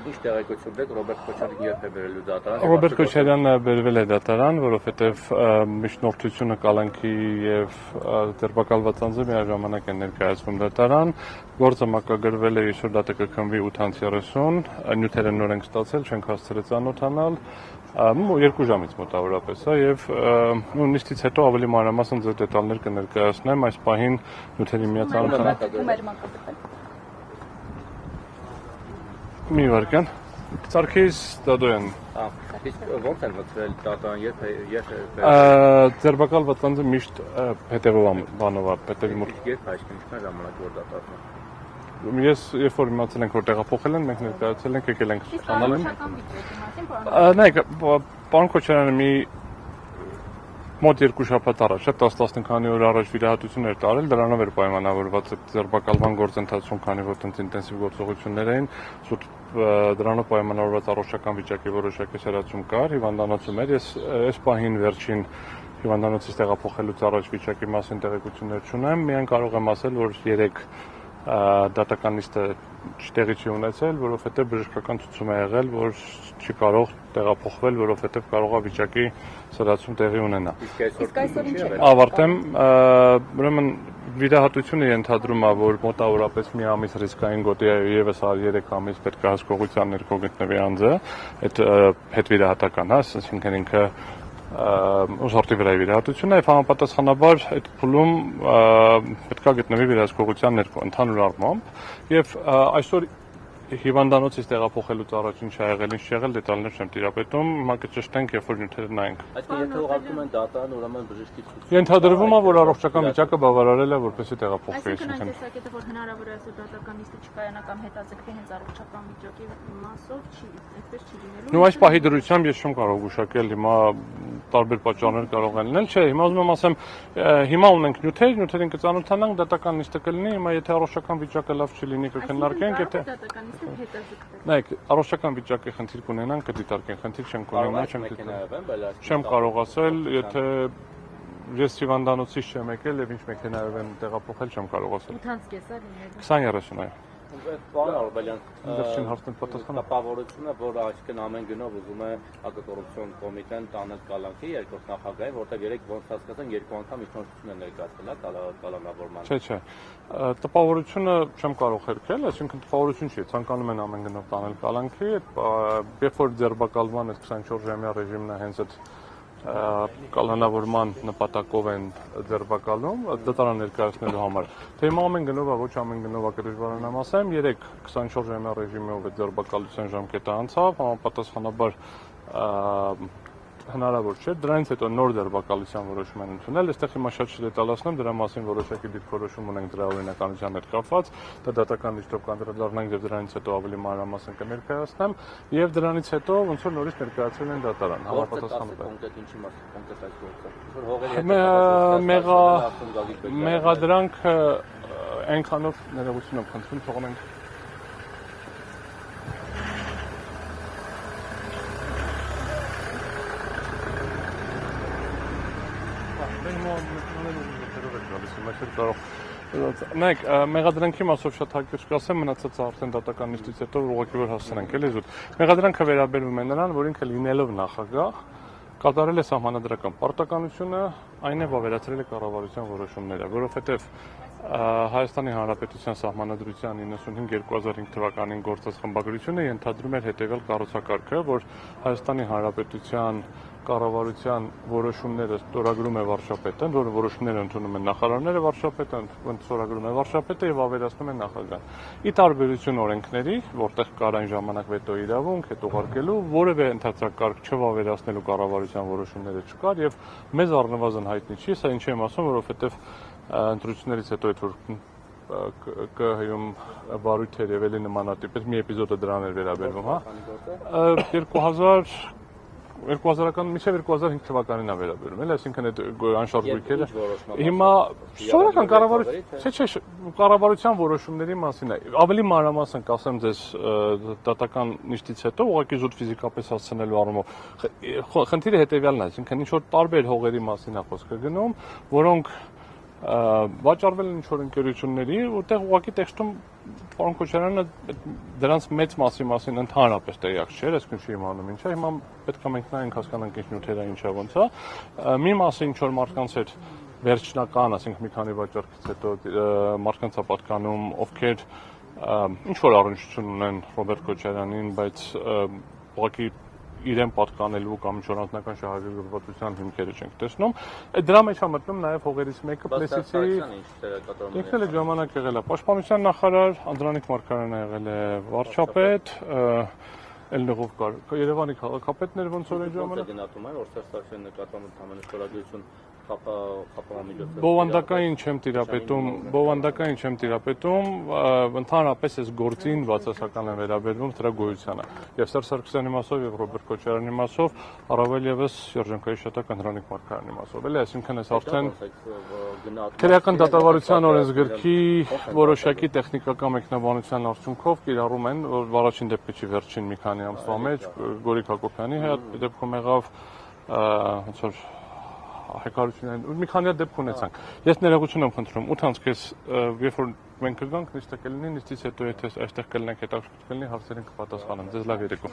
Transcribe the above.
Ինչ տեղեկություններ Ռոբերտ Քոչարյանին երբ է բերելու դատարան։ Ռոբերտ Քոչարյանը բերվել է դատարան, որովհետև միջնորդությունը կալանքի եւ ձերբակալված անձը միաժամանակ են ներկայացվում դատարան։ Գործը մակագրվել է այսօր դատը կքննվի 8:30, նյութերը նոր են ստացել, չենք հասցրել ծանոթանալ։ 2 ժամից մոտավորապես է եւ նույնիսկ հետո ավելի մանրամասն ձեր դետալներ կներկայացնեմ այս պահին նյութերի միացանոթանալ։ Մի վարքան։ Ծարքիս Դադոյան։ Իսկ ո՞նց են մտցրել դատարան, երբ ձերբակալված անձը միշտ հետևանով է, հետևի մոտ։ Երբ այսինքն ժամանակ որ դատարան։ Ես երբ որ իմացել ենք որ տեղափոխել են, մենք ներկայացել ենք, եկել ենք ստանալ են։ Նայեք, պարոն Քոչարյանը մի մոտ 2 շաբաթ առաջ, 10-15 օր առաջ վիրահատություն էր տարել, դրանով էր պայմանավորված ձերբակալման գործընթացում, քանի որ ինտենսիվ գործողություններ էին, դրանով պայմանավորված առողջական վիճակի որոշակի սերացում կար, հիվանդանոցում էր, ես այս պահին վերջին հիվանդանոցից տեղափոխելուց առաջ վիճակի մասին տեղեկություններ չունեմ, միայն կարող եմ ասել, որ 3 դատական նիստը տեղի չի ունեցել, որովհետև բժշկական ցուցում է եղել, որ չի կարող տեղափոխվել, որովհետև կարող է վիճակի սրացում տեղի ունենա։ Իսկ այսօր ինչ է։ Ավարտեմ, ուրեմն վիրահատությունը ենթադրում է, որ մոտավորապես մի ամիս ռիսկային գոտի է եւս 3 ամիս պետք է հսկողության ներքո գտնվի անձը, այդ հետվիրահատական, այսինքն ինքը ուժարտի վրա վիրահատություն է եւ համապատասխանաբար այդ փուլում պետք է գտնվի վիրահսկողության ներքո ընդհանուր առմամբ եւ այսօր հիվանդանոցից տեղափոխելուց առաջ ինչ ա եղել, ինչ չի եղել, դետալներ չեմ տիրապետում, հիմա կճշտենք, երբ որ նյութերը նայենք։ Այսինքն եթե ուղարկում են դատարան, ուրեմն բժշկի ցույց։ Ենթադրվում է, որ առողջական վիճակը բավարարել է, որպեսզի տեղափոխվի։ Այսինքն այն տեսակետը, որ հնարավոր է այսօր դատական նիստը չկայանա կամ հետաձգվի հենց առողջական վիճակի մասով, այդպես չի լինելու։ Նու այս պահի դրությամբ ես չեմ կարող գուշակել, հիմա տարբեր պատճառներ կարող են լինել, չէ, հիմա ուզում եմ ասեմ, հիմա ունենք նյութերին կծանոթանանք, դատական նիստը կլինի, հիմա եթե առողջական վիճակը լավ չի լինի, կքննարկենք, եթե Նայեք, առողջական վիճակի խնդիր կունենան, կդիտարկեն, խնդիր չենք ունենա, չեմ կարող ասել, եթե ես հիվանդանոցից չեմ եկել եւ ինչ մեքենայով եմ տեղափոխել, չեմ կարող ասել։ 20:30 այո։ Պարոն Արբելյան, վերջին հարցն պատասխանը տպավորությունը, որ այսինքն ամեն գնով ուզում է ակտորոպցիոն կոմիտեն տանել կալանքի երկրորդ նախագահին, որտեղ երեք ոնց հասկացան 2 անգամ իշխանություն են ներկայացել կալանավորման։ Չէ, տպավորությունը չեմ կարող հերքել, այսինքն տպավորություն չի, ցանկանում են ամեն գնով տանել կալանքի, երբ որ ձերբակալման այդ 24 ժամյա ռեժիմն է հենց այդ կալանավորման նպատակով են ձերբակալում դատարան ներկայացնելու համար։ Թե հիմա ամեն գնով է, ոչ ամեն գնով է կրժբարանամ ասեմ, 24 ժամյա ռեժիմով է ձերբակալության ժամկետը անցավ, համապատասխանաբար հնարավոր չէ, դրանից հետո նոր ձերբակալության որոշում են ընդունել, այստեղ հիմա շատ չդետալացնեմ, դրա մասին որոշակի դիրքորոշում ունենք դրա օրինականության հետ կապված, դա դատական նիստով կանդրադառնանք եւ դրանից հետո ավելի մանրամասն կներկայացնեմ եւ դրանից հետո ոնց որ նորից ներկայացվել են դատարան, համապատասխանաբար։ Կոնկրետ ինչի մասին կոնկրետ այս գործը։ Մեղադրանքը այնքանով ներողություն եմ խնդրում, թողնենք Նայեք, մեղադրանքի մասով շատ հակիրճ կասեմ, մնացածը արդեն դատական նիստից հետո ուղղակի որ հասցնենք, էլի զուտ։ Մեղադրանքը վերաբերվում է նրան, որ ինքը լինելով նախագահ կատարել է սահմանադրական պարտականությունը, այն է վավերացրել է կառավարության որոշումները, որովհետև Հայաստանի Հանրապետության Սահմանադրության 95/2005 թվականին գործած խմբագրությունը ենթադրում էր հետևյալ կառուցակարգը, որ Հայաստանի Հանրապետության կառավարության որոշումները ստորագրում է վարչապետը, որ որոշումները ընդունում են նախարարները, վարչապետը ստորագրում է վարչապետը եւ ավերացնում է նախագահան։ Ի տարբերություն օրենքների, որտեղ կար այն ժամանակ վետո իրավունք, հետ ուղարկելու, որևէ ընդհանրակարգ չվավերացնելու կառավարության որոշումները չկար եւ մեզ առնվազն հայտնի չի, սա ինչ եմ ասում, որովհետեւ ընտրություններից հետո այդ որ ԿՀ-ում բարույթ էր եւ էլի նմանատիպ, մի էպիզոդը դրան էր վերաբերվում, հա 2000-ական մինչև 2005 թվականին է վերաբերում, էլի, այսինքն այդ անշարժ գույքերը հիմա սովորական կառավարության որոշումների մասին է, ավելի մանրամասն կասեմ ձեզ դատական նիստից հետո ուղղակի զուտ ֆիզիկապես հասցնելու առումով խնդիրը հետեւյալն է, այսինքն ինչ որ տարբեր հողերի մասին է խոսքը գնում, որոնք վաճառվել են ինչ-որ ընկերությունների, որտեղ ուղղակի տեքստում պարոն Քոչարյանը դրանց մեծ մասին ընդհանրապես տեղյակ չէր, այսինքն չի իմանում ինչա, հիմա պետք է մենք նայենք հասկանանք ինչ նյութերը ինչա ոնց է։ Մի մասը ինչ-որ մարդկանց հետ վերջնական, ասենք մի քանի վաճառքից հետո մարդկանց է պատկանում, ովքեր ինչ-որ առնչություն ունեն Ռոբերտ Քոչարյանին, բայց ուղղակի իրեն պատկանելու կամ ինչ-որ անձնական շահագրգռվածության հիմքերը չենք տեսնում։ Դրա մեջ է մտնում նաև հողերից մեկը Պլեսիցի ինքն էլ ժամանակ եղել է պաշտպանության նախարար, Անդրանիկ Մարգարյանը եղել է վարչապետ, Էլնեղով կար Երևանի քաղաքապետներ ոնց որ այն ժամանակ գնահատում են որ Սերժ Սարգսյանի նկատմամբ համանշտորագրություն Բովանդակային չեմ տիրապետում, ընդհանրապես այս գործին բացասական են վերաբերվում դրա գոյությանը։ Եվ Սերժ Սարգսյանի մասով եւ Ռոբերտ Քոչարյանի մասով, առավել եւս Շրջանկայի շտակ Անդրանիկ Մարգարյանի մասով։ Էլի, այսինքն այս արդեն քրեական դատավարության օրենսգրքի որոշակի տեխնիկական մեկնաբանության արդյունքով կիրառում են, որ առաջին դեպքը չի վերջին մի քանի ամսվա մեջ Գորիկ Հակոբյանի հետ դեպքում եղավ ոնց որ հայկարությունային մի քանի դեպք ունեցանք։ Ես ներողություն եմ խնդրում, 8-ից երբ որ մենք կգանք, նիստը կլինի, նիստից հետո եթե այստեղ կլինենք հետաքրքիր կլինի, հարցերին կպատասխանեմ։ Ձեզ լավ երեկո։